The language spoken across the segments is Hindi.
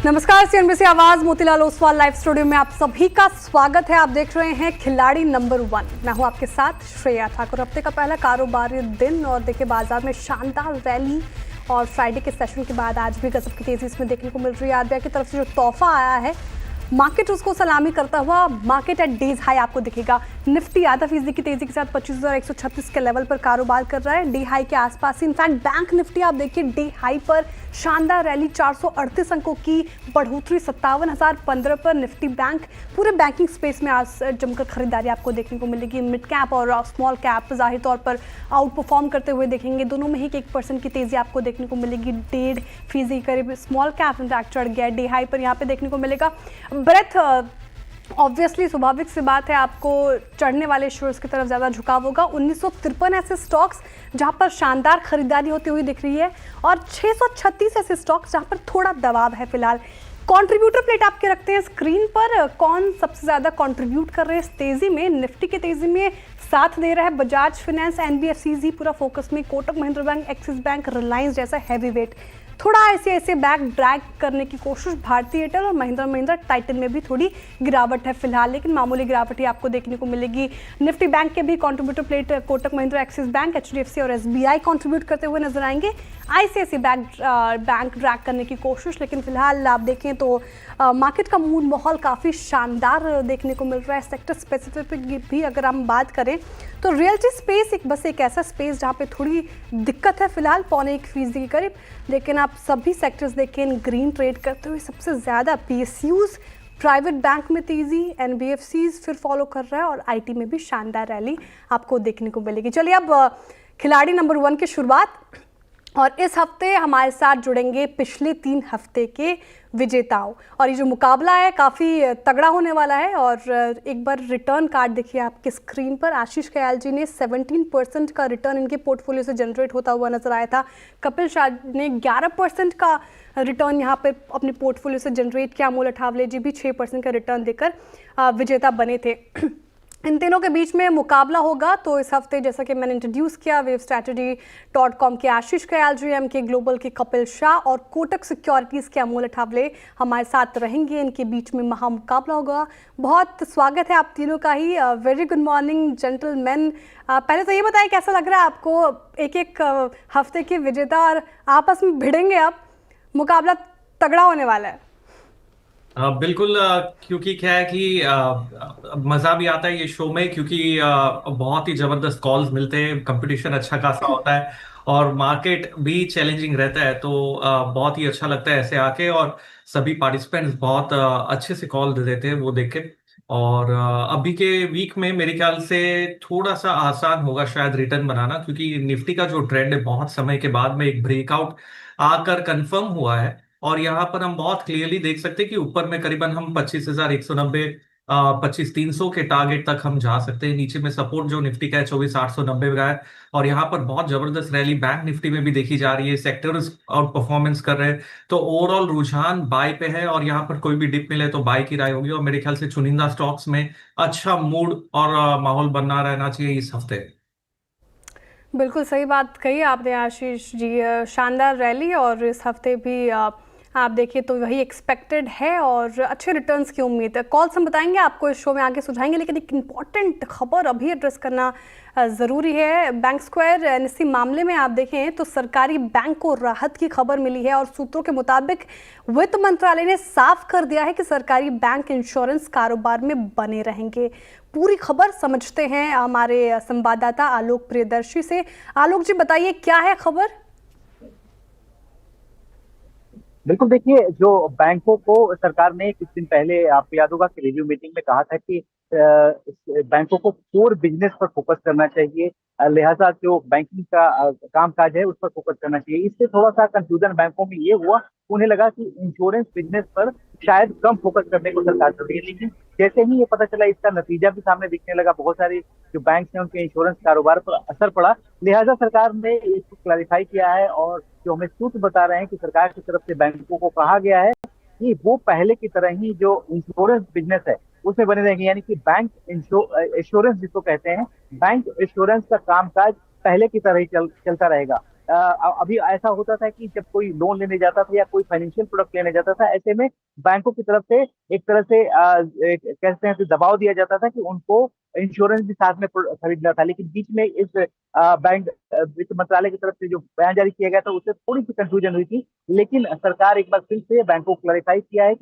नमस्कार, सीएनबीसी आवाज मोतीलाल ओसवाल लाइव स्टूडियो में आप सभी का स्वागत है। आप देख रहे हैं खिलाड़ी नंबर 1। मैं हूं आपके साथ श्रेया ठाकुर। हफ्ते का पहला कारोबारी दिन और देखिए बाजार में शानदार रैली और फ्राइडे के सेशन के बाद आज भी गजब की तेजी इसमें देखने को मिल रही है। आरबीआई की तरफ से जो तोहफा आया है, मार्केट उसको सलामी करता हुआ मार्केट एट डेज हाई आपको दिखेगा। निफ्टी आधा फीसदी की तेजी के साथ 25,136 के लेवल पर कारोबार कर रहा है, डे हाई के आसपास ही। इनफैक्ट बैंक निफ्टी आप देखिए डे हाई पर शानदार रैली, 438 अंकों की बढ़ोतरी, 57,015 पर निफ्टी बैंक। पूरे बैंकिंग स्पेस में आज जमकर खरीदारी आपको देखने को मिलेगी। मिड कैप और स्मॉल कैप जाहिर तौर पर आउट परफॉर्म करते हुए देखेंगे। दोनों में ही 1% की तेजी आपको देखने को मिलेगी। 1.5% करीब स्मॉल कैप इंटैक्ट चढ़ गया, डे हाई पर यहाँ पे देखने को मिलेगा। ब्रेथ ऑब्वियसली स्वाभाविक सी बात है, आपको चढ़ने वाले शेयर्स की तरफ ज़्यादा झुकाव होगा। 1953 ऐसे स्टॉक्स जहां पर शानदार खरीदारी होती हुई दिख रही है और 636 ऐसे स्टॉक्स जहां पर थोड़ा दबाव है फिलहाल। कंट्रीब्यूटर प्लेट आपके रखते हैं स्क्रीन पर, कौन सबसे ज़्यादा कंट्रीब्यूट कर रहे हैं इस तेज़ी में। निफ्टी की तेज़ी में साथ दे रहा है बजाज फाइनेंस, एनबीएफसीज ही पूरा फोकस में, Kotak Mahindra bank, axis bank, Reliance जैसा हैवी वेट। थोड़ा ऐसे बैक ड्रैग करने की कोशिश भारतीय एयरटेल और महिंद्रा टाइटन में भी थोड़ी गिरावट है फिलहाल, लेकिन मामूली गिरावट ही आपको देखने को मिलेगी। निफ्टी बैंक के भी contributor plate Kotak Mahindra, axis bank, HDFC और एसबीआई कंट्रीब्यूट करते हुए नजर आएंगे। आईसीआईसी बैंक ड्रैग करने की कोशिश, लेकिन फिलहाल आप देखें तो मार्केट का मूड माहौल काफ़ी शानदार देखने को मिल रहा है। सेक्टर स्पेसिफिक भी अगर हम बात करें तो रियल्टी स्पेस एक ऐसा स्पेस जहाँ पे थोड़ी दिक्कत है फिलहाल, 0.25% के करीब। लेकिन आप सभी सेक्टर्स देखें ग्रीन ट्रेड करते हुए, सबसे ज़्यादा पीएसयूज, प्राइवेट बैंक में तेजी, एनबीएफसीज फिर फॉलो कर रहा है और आईटी में भी शानदार रैली आपको देखने को मिलेगी। चलिए अब खिलाड़ी नंबर 1 की शुरुआत, और इस हफ्ते हमारे साथ जुड़ेंगे पिछले 3 हफ्ते के विजेताओं। और ये जो मुकाबला है काफ़ी तगड़ा होने वाला है। और एक बार रिटर्न कार्ड देखिए आपके स्क्रीन पर। आशीष कयाल जी ने 17% का रिटर्न इनके पोर्टफोलियो से जनरेट होता हुआ नजर आया था। कपिल शाह ने 11% का रिटर्न यहाँ पे अपने पोर्टफोलियो से जनरेट किया। अमोल अठावले जी भी 6% का रिटर्न देकर विजेता बने थे। इन तीनों के बीच में मुकाबला होगा। तो इस हफ्ते जैसा कि मैंने इंट्रोड्यूस किया, wavstrategy.com के आशीष कयाल जी, एमके ग्लोबल के कपिल शाह और कोटक सिक्योरिटीज़ के अमोल अठावले हमारे साथ रहेंगे। इनके बीच में महा मुकाबला होगा। बहुत स्वागत है आप तीनों का ही। Very good morning gentleman. पहले तो ये बताइए कैसा लग रहा है आपको, एक हफ्ते के विजेता और आपस में भिड़ेंगे, अब मुकाबला तगड़ा होने वाला है। बिल्कुल। क्योंकि क्या है कि मजा भी आता है ये शो में, क्योंकि बहुत ही जबरदस्त कॉल्स मिलते हैं, कंपटीशन अच्छा खासा होता है और मार्केट भी चैलेंजिंग रहता है। तो बहुत ही अच्छा लगता है ऐसे आके, और सभी पार्टिसिपेंट्स बहुत अच्छे से कॉल दे देते हैं वो देख के। और अभी के वीक में मेरे ख्याल से थोड़ा सा आसान होगा शायद रिटर्न बनाना, क्योंकि निफ्टी का जो ट्रेंड है बहुत समय के बाद में एक ब्रेकआउट आकर कंफर्म हुआ है। और यहाँ पर हम बहुत क्लियरली देख सकते हैं कि ऊपर में करीबन हम 25,190, 25,300 के टारगेट तक हम जा सकते हैं। नीचे में सपोर्ट जो निफ्टी का है 24,890 का है। और यहाँ पर बहुत जबरदस्त रैली बैंक निफ्टी में भी देखी जा रही है, सेक्टर्स आउट परफॉर्मेंस कर रहे हैं। तो ओवरऑल रुझान बाय पे है, और यहाँ पर कोई भी डिप मिले तो बाय की राय होगी। और मेरे ख्याल से चुनिंदा स्टॉक्स में अच्छा मूड और माहौल बना रहना चाहिए इस हफ्ते। बिल्कुल सही बात कही आपने आशीष जी। शानदार रैली और इस हफ्ते भी आप देखिए तो वही एक्सपेक्टेड है और अच्छे रिटर्न्स की उम्मीद है। कॉल्स हम बताएंगे आपको इस शो में आगे सुझाएंगे, लेकिन एक इम्पॉर्टेंट खबर अभी एड्रेस करना ज़रूरी है। बैंक स्क्वायर एनएससी मामले में आप देखें तो सरकारी बैंक को राहत की खबर मिली है और सूत्रों के मुताबिक वित्त मंत्रालय ने साफ कर दिया है कि सरकारी बैंक इंश्योरेंस कारोबार में बने रहेंगे। पूरी खबर समझते हैं हमारे संवाददाता आलोक प्रियदर्शी से। आलोक जी बताइए क्या है खबर। बिल्कुल, देखिए, जो बैंकों को सरकार ने कुछ दिन पहले, आपको याद होगा कि रिव्यू मीटिंग में कहा था कि बैंकों को कोर बिजनेस पर फोकस करना चाहिए, लिहाजा जो बैंकिंग का कामकाज है उस पर फोकस करना चाहिए। इससे थोड़ा सा कंफ्यूजन बैंकों में ये हुआ, उन्हें लगा कि इंश्योरेंस बिजनेस पर शायद कम फोकस करने को सरकार कर रही है। लेकिन जैसे ही ये पता चला, इसका नतीजा भी सामने दिखने लगा, बहुत सारे जो बैंक हैं उनके इंश्योरेंस कारोबार पर असर पड़ा। लिहाजा सरकार ने इसको क्लैरिफाई किया है, और जो हमें सूत्र बता रहे हैं कि सरकार की तरफ से बैंकों को कहा गया है कि वो पहले की तरह ही जो इंश्योरेंस बिजनेस है उसमें बने रहेंगे, यानी कि बैंक इंश्योरेंस जिसको कहते हैं, बैंक इंश्योरेंस का कामकाज पहले की तरह ही चलता रहेगा। अभी ऐसा होता था कि जब कोई लोन लेने जाता था या कोई फाइनेंशियल प्रोडक्ट लेने जाता था, ऐसे में बैंकों की तरफ से एक तरह से कहते हैं कि दबाव दिया जाता था कि उनको इंश्योरेंस भी साथ में खरीदना था। लेकिन बीच में इस बैंक वित्त मंत्रालय की तरफ से जो बयान जारी किया गया था उससे थोड़ी सी कंफ्यूजन हुई थी। लेकिन सरकार एक बार फिर से बैंकों को क्लैरिफाई किया है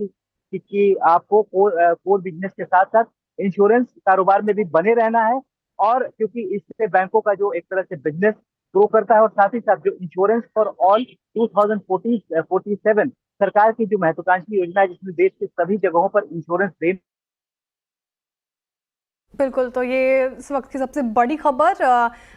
कि आपको कोर बिजनेस के साथ साथ इंश्योरेंस कारोबार में भी बने रहना है। और क्योंकि इससे बैंकों का जो एक तरह से बिजनेस ग्रो करता है, और साथ ही साथ जो इंश्योरेंस फॉर ऑल 2047 सरकार की जो महत्वाकांक्षी योजना है जिसमें देश के सभी जगहों पर इंश्योरेंस देना। बिल्कुल, तो ये इस वक्त की सबसे बड़ी खबर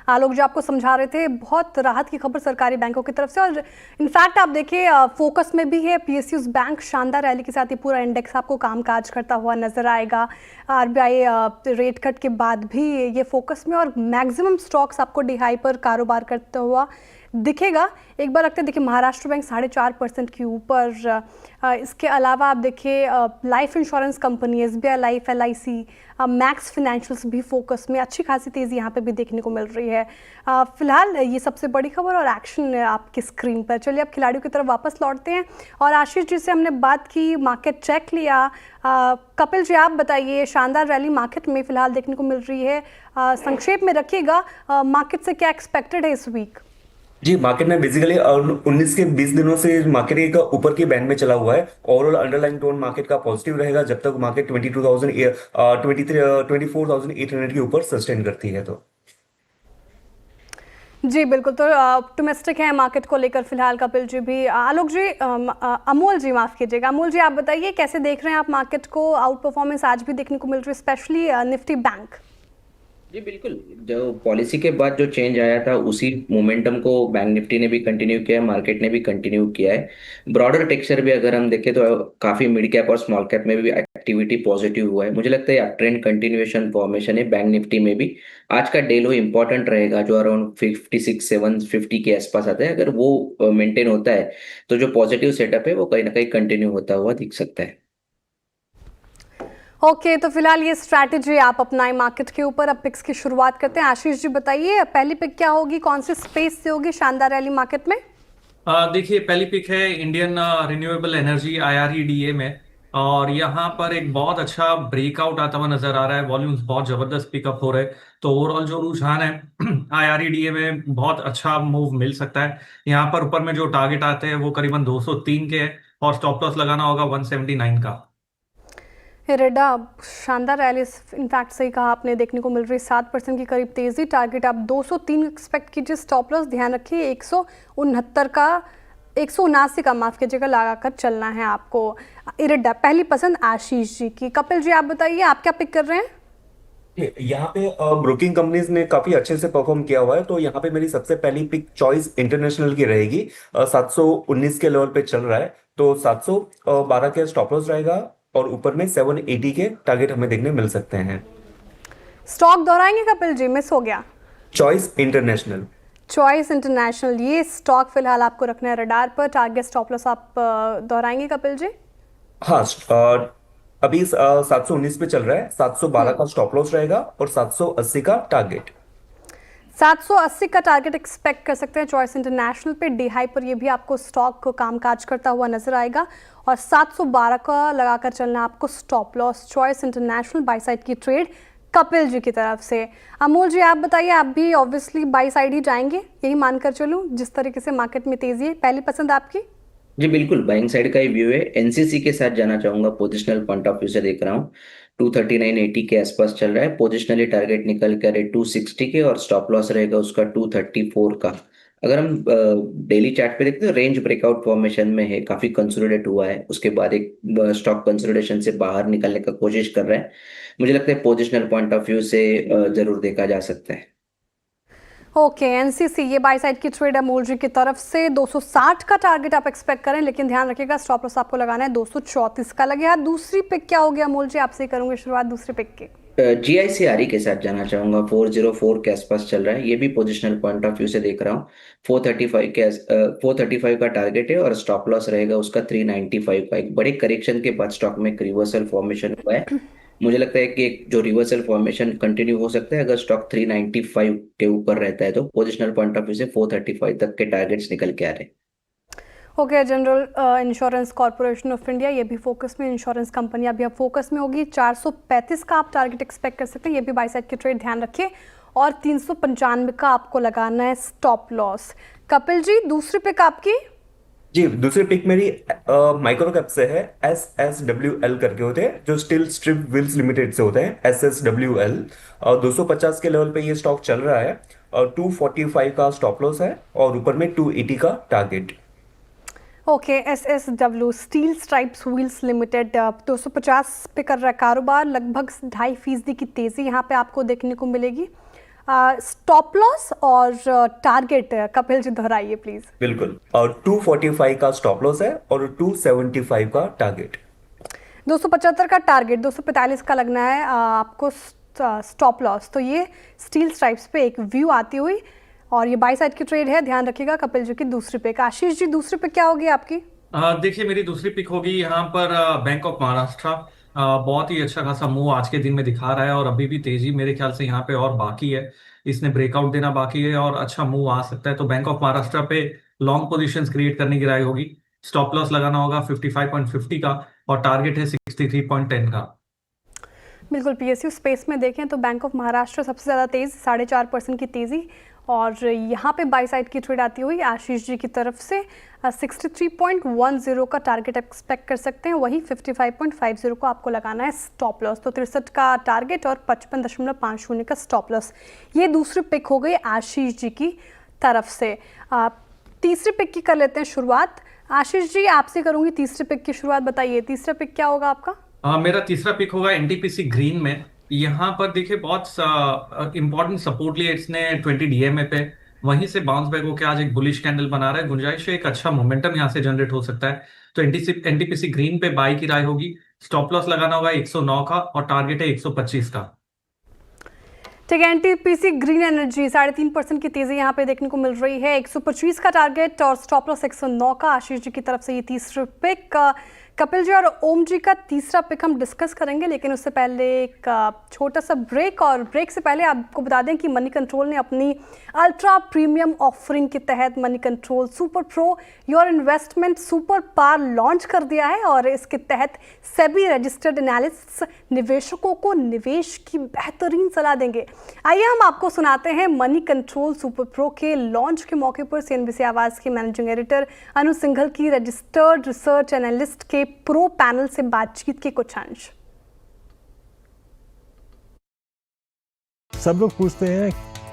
आलोक जी आपको समझा रहे थे, बहुत राहत की खबर सरकारी बैंकों की तरफ से। और इनफैक्ट आप देखिए फोकस में भी है पीएसयूज बैंक, शानदार रैली के साथ ये पूरा इंडेक्स आपको कामकाज करता हुआ नजर आएगा। आरबीआई रेट कट के बाद भी ये फोकस में, और मैक्सिमम स्टॉक्स आपको डिहाई पर कारोबार करता हुआ दिखेगा। एक बार रखते हैं, देखिए महाराष्ट्र बैंक 4.5% के ऊपर। इसके अलावा आप देखिए life insurance company SBI life, LIC, max financials भी फोकस में, अच्छी खासी तेज़ी यहाँ पे भी देखने को मिल रही है। फिलहाल ये सबसे बड़ी खबर और एक्शन आपकी स्क्रीन पर। चलिए अब खिलाड़ियों की तरफ वापस लौटते हैं, और आशीष जी से हमने बात की, मार्केट चेक लिया। कपिल जी आप बताइए, शानदार रैली मार्केट में फिलहाल देखने को मिल रही है, संक्षेप में रखिएगा मार्केट से क्या एक्सपेक्टेड है इस वीक? जी, मार्केट में बेसिकली 19 के 20 दिनों से मार्केट एक ऊपर के बैंड में चला हुआ है। ओवरऑल अंडरलाइन टोन मार्केट का पॉजिटिव रहेगा जब तक मार्केट 24,800 के ऊपर सस्टेन करती है। तो जी बिल्कुल, तो ऑप्टिमिस्टिक है मार्केट को लेकर फिलहाल कपिल जी भी। आलोक जी, अमोल जी माफ़ कीजिएगा, अमोल जी आप बताइए कैसे देख रहे हैं आप मार्केट को? आउट परफॉर्मेंस आज भी देखने को मिल रही है, स्पेशली निफ्टी बैंक। जी बिल्कुल, जो पॉलिसी के बाद जो चेंज आया था उसी मोमेंटम को बैंक निफ्टी ने भी कंटिन्यू किया है, मार्केट ने भी कंटिन्यू किया है। ब्रॉडर टेक्सचर भी अगर हम देखें तो काफी मिड कैप और स्मॉल कैप में भी एक्टिविटी पॉजिटिव हुआ है। मुझे लगता है ट्रेंड कंटिन्यूएशन फॉर्मेशन है बैंक निफ्टी में भी। आज का डे लो इंपॉर्टेंट रहेगा जो अराउंड 56,750 के आसपास आता है। अगर वो मेंटेन होता है तो जो पॉजिटिव सेटअप है वो कहीं ना कहीं कंटिन्यू होता हुआ दिख सकता है। ओके, तो फिलहाल ये स्ट्रैटेजी आप अपनाएं मार्केट के ऊपर। अब पिक्स की शुरुआत करते हैं। आशीष जी बताइए पहली पिक क्या होगी, कौन से स्पेस से होगी शानदार रैली मार्केट में? देखिए पहली पिक है इंडियन रिन्यूएबल एनर्जी IREDA में, और यहाँ पर एक बहुत अच्छा ब्रेकआउट आता हुआ नजर आ रहा है। वॉल्यूम्स बहुत जबरदस्त पिकअप हो रहे हैं, तो ओवरऑल जो रुझान है IREDA में बहुत अच्छा मूव मिल सकता है। यहाँ पर ऊपर में जो टारगेट आते हैं वो करीबन 203 के हैं, और स्टॉप लॉस लगाना होगा 179 का। इरेडा शानदार रैली, इनफैक्ट सही कहा आपने, देखने को मिल रही 7% की करीब तेजी। टारगेट आप 203 एक्सपेक्ट कीजिए, स्टॉप लॉस ध्यान रखिए 179 का माफ कीजिएगा लगाकर चलना है आपको। इरेडा पहली पसंद आशीष जी की। कपिल जी आप बताइए आप क्या पिक कर रहे हैं? यहाँ पे ब्रोकिंग कंपनीज ने काफी अच्छे से परफॉर्म किया हुआ है, तो यहाँ पे मेरी सबसे पहली पिक चॉइस इंटरनेशनल की रहेगी। 719 के लेवल पे चल रहा है, तो 712 के स्टॉप लॉस रहेगा, और ऊपर में 780 के टारगेट हमें देखने मिल सकते हैं। स्टॉक दोहराएंगे कपिल जी, मिस हो गया? Choice international. चॉइस इंटरनेशनल, ये स्टॉक फिलहाल आपको रखना है रडार पर। टारगेट स्टॉप लॉस आप दोहराएंगे कपिल जी? हाँ, अभी 719 पे चल रहा है, 712 का स्टॉप लॉस रहेगा और 780 का टारगेट। 780 का टारगेट एक्सपेक्ट कर सकते हैं चॉइस इंटरनेशनल पे। डी हाई पर ये भी आपको स्टॉक को कामकाज करता हुआ नजर आएगा, और 712 का लगाकर चलना आपको stop loss. Choice international by side की ट्रेड कपिल जी की तरफ से। अमोल जी आप बताइए, आप भी ऑब्वियसली बाई साइड ही जाएंगे, यही मानकर चलूं जिस तरीके से मार्केट में तेजी है? पहली पसंद आपकी? जी बिल्कुल, बाइंग साइड का ही व्यू है। एनसीसी के साथ जाना चाहूंगा, पोजिशनल पॉइंट ऑफ व्यू से देख रहा हूँ। 239.80 के आसपास चल रहा है। पोजिशनली टारगेट निकल कर 260 के, और स्टॉप लॉस रहेगा उसका 234 का। अगर हम डेली चार्ट पे देखते हैं, रेंज ब्रेकआउट फॉर्मेशन में है, काफी कंसोलिडेट हुआ है, उसके बाद एक स्टॉक कंसोलिडेशन से बाहर निकलने का कोशिश कर रहा है। मुझे लगता है पोजिशनल पॉइंट ऑफ व्यू से जरूर देखा जा सकता है। ओके, एनसीसी ये बाई साइड की ट्रेड अमोल जी की तरफ से। 260 का टारगेट आप एक्सपेक्ट करें, लेकिन ध्यान रखिएगा स्टॉप लॉस आपको लगाना है 234 का लगेगा। दूसरी पिक क्या होगी अमोल जी, आपसे करूंगी शुरुआत दूसरी पिक की। GICRE के साथ जाना चाहूंगा, 404 के आसपास चल रहा है। ये भी पोजिशनल पॉइंट ऑफ व्यू से देख रहा हूँ। 435 का टारगेट है, और स्टॉप लॉस रहेगा उसका 395 का। एक बड़े करेक्शन के बाद स्टॉक में एक रिवर्सल फॉर्मेशन हुआ है। मुझे लगता है कि एक जो रिवर्सल फॉर्मेशन कंटिन्यू हो सकता है अगर स्टॉक 395 के ऊपर रहता है, तो पोजिशनल पॉइंट ऑफ व्यू से 435 तक के टारगेट्स निकल के आ रहे हैं। Okay, general insurance corporation of India, ये भी फोकस में, इंश्योरेंस कंपनी अभी अब फोकस में होगी। 435 का आप टारगेट एक्सपेक्ट कर सकते हैं, ये भी बाई साइड की ट्रेड ध्यान रखिए। और 395 का आपको लगाना है स्टॉप लॉस। कपिल जी, दूसरी पिक आपकी? जी, दूसरी पिक मेरी माइक्रो कैप से है। SSWL करके होते हैं, जो स्टील स्ट्रिप व्हील्स लिमिटेड से होते हैं, SSWL। 250 के लेवल पे ये स्टॉक चल रहा है और 245 का स्टॉप लॉस है और ऊपर में 280 का target. Okay, SSW steel stripes wheels limited 250 पे कर रहा है कारोबार, लगभग 2.5% की तेज़ी यहाँ पे आपको देखने को मिलेगी। स्टॉप लॉस और टारगेट कपिल जी दोहराइए प्लीज। बिल्कुल, और 245 का स्टॉप लॉस है और 275 का टारगेट। 275 का टारगेट, 245 का लगना है आपको स्टॉप लॉस। तो ये स्टील स्ट्राइप्स पे एक व्यू आती हुई, और ये बाई साइड की ट्रेड है, ध्यान रखिएगा। कपिल जी की दूसरी पिक। आशीष जी, दूसरी पिक क्या होगी आपकी? देखिए, मेरी दूसरी पिक होगी यहाँ पर बैंक ऑफ महाराष्ट्र। बहुत ही अच्छा खासा मूव आज के दिन में दिखा रहा है और अभी भी तेजी मेरे ख्याल से यहाँ पे और बाकी है। इसने ब्रेकआउट देना बाकी है और अच्छा मूव आ सकता है। तो बैंक ऑफ महाराष्ट्र पे लॉन्ग पोजीशंस क्रिएट करने की राय होगी। स्टॉप लॉस लगाना होगा 55.50 का और टारगेट है 63.10 का। बिल्कुल, PSU स्पेस में देखें तो बैंक ऑफ महाराष्ट्र सबसे ज़्यादा तेज़, 4.5% की तेज़ी, और यहाँ पे बाई साइड की ट्रेड आती हुई आशीष जी की तरफ से 63.10 का टारगेट एक्सपेक्ट कर सकते हैं। वही 55.50 को आपको लगाना है स्टॉप लॉस। तो 63 का टारगेट और 55.50 का स्टॉप लॉस। ये दूसरी पिक हो गई आशीष जी की तरफ से। तीसरी पिक की कर लेते हैं शुरुआत। आशीष जी, आपसे करूँगी तीसरी पिक की शुरुआत। बताइए तीसरा पिक क्या होगा आपका? मेरा तीसरा पिक होगा NTPC ग्रीन में। यहाँ पर देखिए, बहुत इंपॉर्टेंट सपोर्ट लिया इसने 20 DMA पे, वहीं से बाउंस बैक होकर आज एक बुलिश कैंडल बना रहा है। गुंजाइश है, एक अच्छा मोमेंटम यहाँ से जनरेट हो सकता है। तो NTPC ग्रीन पे बाई की राय होगी। स्टॉप लॉस लगाना होगा 109 का और टारगेट है 125 का। ठीक है, NTPC ग्रीन एनर्जी 3.5% की तेजी यहाँ पे देखने को मिल रही है। 125 का टारगेट और स्टॉप लॉस 109 का। आशीष जी की तरफ से ये तीसरी पिक। कपिल जी और ओम जी का तीसरा पिक हम डिस्कस करेंगे, लेकिन उससे पहले एक छोटा सा ब्रेक। और ब्रेक से पहले आपको बता दें कि मनी कंट्रोल ने अपनी अल्ट्रा प्रीमियम ऑफरिंग के तहत Moneycontrol super pro your investment superpower launch कर दिया है। और इसके तहत सेबी रजिस्टर्ड एनालिस्ट्स निवेशकों को निवेश की बेहतरीन सलाह देंगे। आइए हम आपको सुनाते हैं मनी कंट्रोल सुपर प्रो के लॉन्च के मौके पर CNBC आवाज के मैनेजिंग एडिटर अनु सिंघल की रजिस्टर्ड रिसर्च एनालिस्ट के प्रो पैनल से बातचीत के कुछ अंश। सब लोग पूछते हैं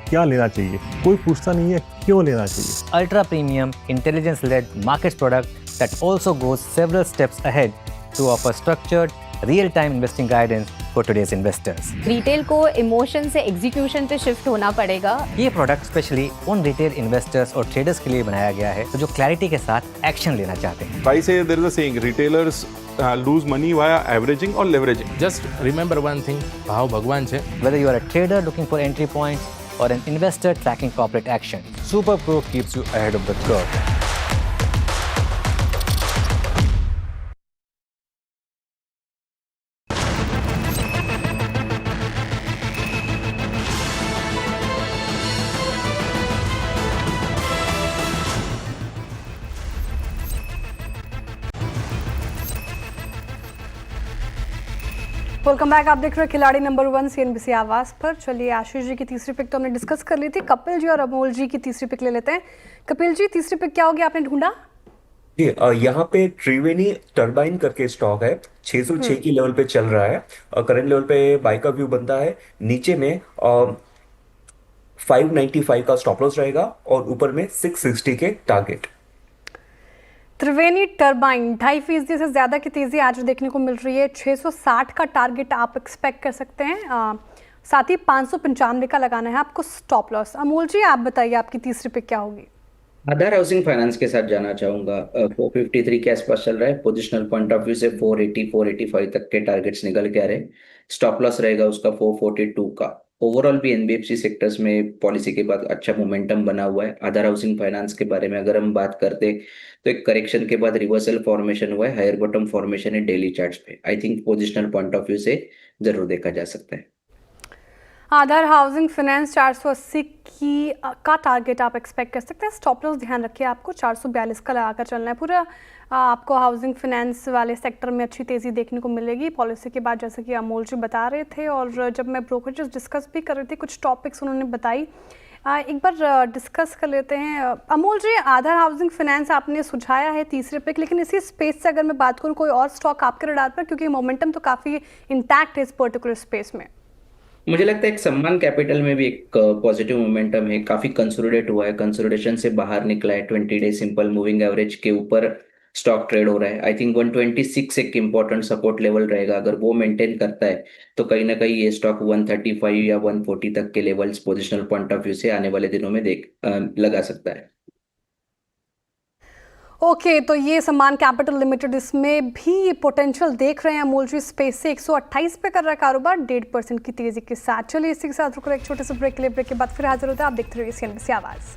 क्या लेना चाहिए, कोई पूछता नहीं है क्यों लेना चाहिए। Ultra premium, intelligence led markets product that also goes several steps ahead to offer structured, real time investing guidance for today's investors. Retail को इमोशन से एग्जीक्यूशन पे शिफ्ट होना पड़ेगा। ये प्रोडक्ट स्पेशली उन रिटेल इन्वेस्टर्स और ट्रेडर्स के लिए बनाया गया है जो क्लैरिटी के साथ एक्शन लेना चाहते हैं। I say there is a saying, retailers lose money via averaging or leveraging. Just remember one thing, भाव भगवान છે. Whether you are a trader looking for entry points or an investor tracking corporate action, Super Pro keeps you ahead of the curve. Welcome back. आप देख रहे हैं खिलाड़ी नंबर 1 CNBC आवाज पर। चलिए, आशीष जी की तीसरी पिक तो हमने डिस्कस कर ली थी। कपिल जी और अमोल जी की तीसरी पिक ले लेते हैं। कपिल जी, तीसरी पिक क्या होगी, आपने ढूंढा? जी, यहाँ पे त्रिवेणी टर्बाइन करके स्टॉक है, 606 की लेवल पे चल रहा है। करंट लेवल पे बाय का व्यू बनता है। नीचे में 595 का स्टॉप लॉस रहेगा और ऊपर में 660 के टारगेट। त्रिवेणी टर्बाइन 2.5% से ज़्यादा की तेज़ी आज देखने को मिल रही है। 660 का टारगेट आप एक्सपेक्ट कर सकते हैं। साथ ही 595 का लगाना है आपको स्टॉप लॉस। अमोल जी, आप बताइए आपकी तीसरी पिक क्या होगी? आधार हाउसिंग फाइनेंस के साथ जाना चाहूंगा। 453 के आसपास चल रहा है। पोजिशनल पॉइंट ऑफ व्यू से 480 485 तक के टारगेट्स निकल के आ रहे हैं। स्टॉप लॉस रहेगा उसका 442 का। ओवरऑल भी NBFC सेक्टर्स में पॉलिसी के बाद अच्छा मोमेंटम बना हुआ है। आधार हाउसिंग फाइनेंस के बारे में अगर हम बात करते तो एक करेक्शन के बाद रिवर्सल फॉर्मेशन हुआ है, हायर बॉटम फॉर्मेशन है डेली चार्ट्स पे। I think positional point of view से जरूर देखा जा सकता है। आधार हाउसिंग फाइनेंस 480 का टारगेट आप एक्सपेक्ट कर सकते हैं। स्टॉप लॉस ध्यान रखिए, आपको 442 का लगाकर चलना है। पूरा आपको हाउसिंग फाइनेंस वाले सेक्टर में अच्छी तेज़ी देखने को मिलेगी पॉलिसी के बाद, जैसे कि अमोल जी बता रहे थे। और जब मैं ब्रोकरेज डिस्कस भी कर रही थी, कुछ टॉपिक्स उन्होंने बताई, एक बार डिस्कस कर लेते हैं। अमोल जी, आधार हाउसिंग फाइनेंस आपने सुझाया है तीसरे पिक, लेकिन इसी स्पेस से अगर मैं बात करूँ, कोई और स्टॉक आपके रडार पर, क्योंकि मोमेंटम तो काफ़ी इंटैक्ट है इस पर्टिकुलर स्पेस में। मुझे लगता है एक सम्मान कैपिटल में भी एक पॉजिटिव मोमेंटम है, काफी कंसोलिडेट हुआ है, कंसोलिडेशन से बाहर निकला है, 20 डे सिंपल मूविंग एवरेज के ऊपर स्टॉक ट्रेड हो रहा है। आई थिंक 126 एक इंपॉर्टेंट सपोर्ट लेवल रहेगा, अगर वो मेंटेन करता है तो कहीं ना कहीं ये स्टॉक 135 या 140 तक के levels positional point of view से आने वाले दिनों में लगा सकता है। ओके, तो ये सम्मान कैपिटल लिमिटेड, इसमें भी पोटेंशियल देख रहे हैं अमोल जी। स्पेस से 128 पे कर रहा है कारोबार 1.5% की तेजी के साथ। चलिए इसी के साथ रुक एक छोटे से ब्रेक के लिए, ब्रेक के बाद फिर हाजिर होता है। आप देखते रहिए CNBC आवाज़।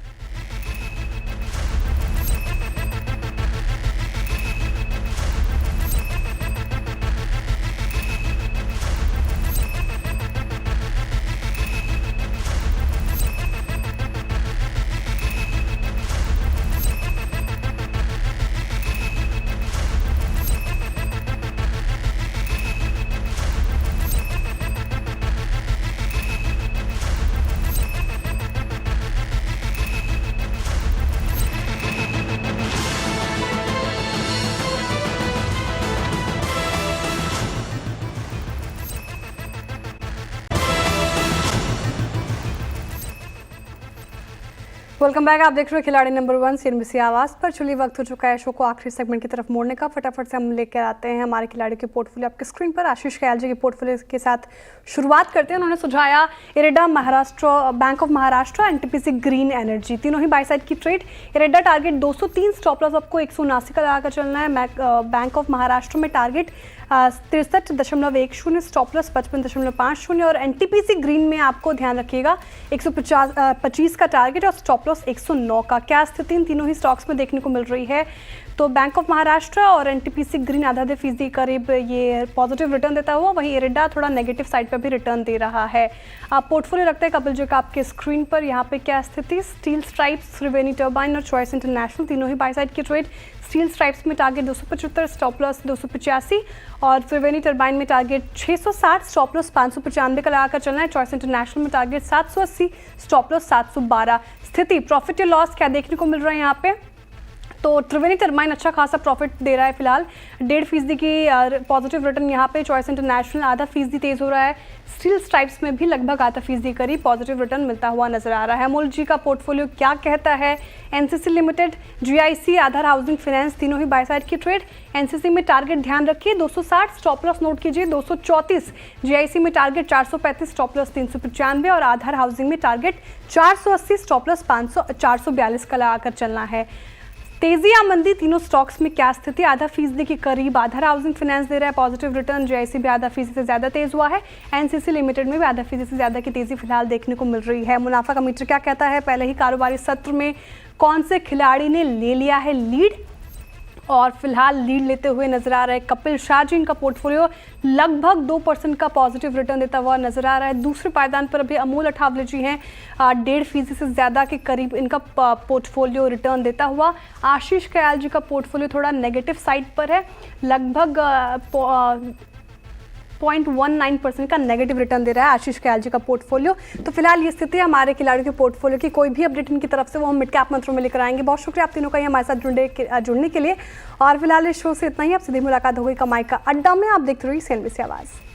वेलकम बैक, आप देख रहे हो खिलाड़ी नंबर 1 CNBC आवाज़ पर। चलिए वक्त हो चुका है शो को आखिरी सेगमेंट की तरफ मोड़ने का। फटाफट से हम लेकर आते हैं हमारे खिलाड़ी के पोर्टफोलियो आपके स्क्रीन पर। आशीष ख्याल जी के पोर्टफोलियो के साथ शुरुआत करते हैं। उन्होंने सुझाया IREDA, Maharashtra, bank of Maharashtra, NTPC green energy, तीनों ही बाई साइड की trade. IREDA target 203, stop loss आपको 179 का लगाकर चलना है। बैंक ऑफ महाराष्ट्र में टारगेट 63.10, स्टॉप लॉस 55.50। और NTPC ग्रीन में आपको ध्यान रखिएगा 125 का टारगेट और स्टॉप लॉस 109 का। क्या स्थिति इन तीनों ही स्टॉक्स में देखने को मिल रही है? तो बैंक ऑफ महाराष्ट्र और NTPC ग्रीन आधा फीसदी करीब ये पॉजिटिव रिटर्न देता हुआ, वहीं इरेडा थोड़ा नेगेटिव साइड पर भी रिटर्न दे रहा है। आप पोर्टफोलियो रखते हैं कपिल जी का आपके स्क्रीन पर। यहाँ पे क्या स्थिति? स्टील स्ट्राइप्स, त्रिवेणी टर्बाइन और चॉइस इंटरनेशनल, तीनों ही बाई साइड की ट्रेड। स्टील स्ट्राइप्स में टारगेट 275, स्टॉप लॉस 285 और त्रिवेणी टर्बाइन में टारगेट 660, स्टॉप लॉस 595 का लगाकर चलना है। चॉइस इंटरनेशनल में टारगेट 780, स्टॉप लॉस 712। स्थिति प्रॉफिट या लॉस क्या देखने को मिल रहा है यहाँ पे? तो त्रिवेणी टर्बाइन अच्छा खासा प्रॉफिट दे रहा है फिलहाल, 1.5% की पॉजिटिव रिटर्न यहाँ पे। चॉइस इंटरनेशनल आधा फीसदी तेज हो रहा है। स्टील स्ट्राइप्स में भी लगभग आधा फीसदी करीब पॉजिटिव रिटर्न मिलता हुआ नजर आ रहा है। अमोल जी का पोर्टफोलियो क्या कहता है? NCC लिमिटेड, GIC, आधार हाउसिंग फाइनेंस, तीनों ही बाय साइड की ट्रेड। NCC में टारगेट ध्यान रखिए 260, स्टॉप लॉस नोट कीजिए 234। GIC में टारगेट 435, स्टॉप लॉस 395 और आधार हाउसिंग में टारगेट 480, स्टॉप लॉस 442 का लगाकर चलना है। तेजी या मंदी तीनों स्टॉक्स में क्या स्थिति? आधा फीसदी के करीब आधार हाउसिंग फाइनेंस दे रहा है पॉजिटिव रिटर्न। GIC भी आधा फीसदी से ज्यादा तेज हुआ है। NCC लिमिटेड में भी आधा फीसदी से ज्यादा की तेजी फिलहाल देखने को मिल रही है। मुनाफा का मीटर क्या कहता है? पहले ही कारोबारी सत्र में कौन से खिलाड़ी ने ले लिया है लीड? और फिलहाल लीड लेते हुए नजर आ रहा है कपिल शाह जी। इनका पोर्टफोलियो लगभग 2% का पॉजिटिव रिटर्न देता हुआ नजर आ रहा है। दूसरे पायदान पर अभी अमोल अठावले जी हैं, 1.5% से ज़्यादा के करीब इनका पोर्टफोलियो रिटर्न देता हुआ। आशीष ख्याल जी का पोर्टफोलियो थोड़ा नेगेटिव साइड पर है, लगभग 0.19% का नेगेटिव रिटर्न दे रहा है आशीष ख्याल जी का पोर्टफोलियो। तो फिलहाल ये स्थिति है हमारे खिलाड़ियों के पोर्टफोलियो की। कोई भी अपडेट इनकी तरफ से वो हम मिड कैप मंत्रों में लेकर आएंगे। बहुत शुक्रिया आप तीनों का ही हमारे साथ जुड़ने के लिए। और फिलहाल इस शो से इतना ही। आप सीधी मुलाकात हो गई कमाई का अड्डा में। आप देखते रहिए CNBC आवाज़।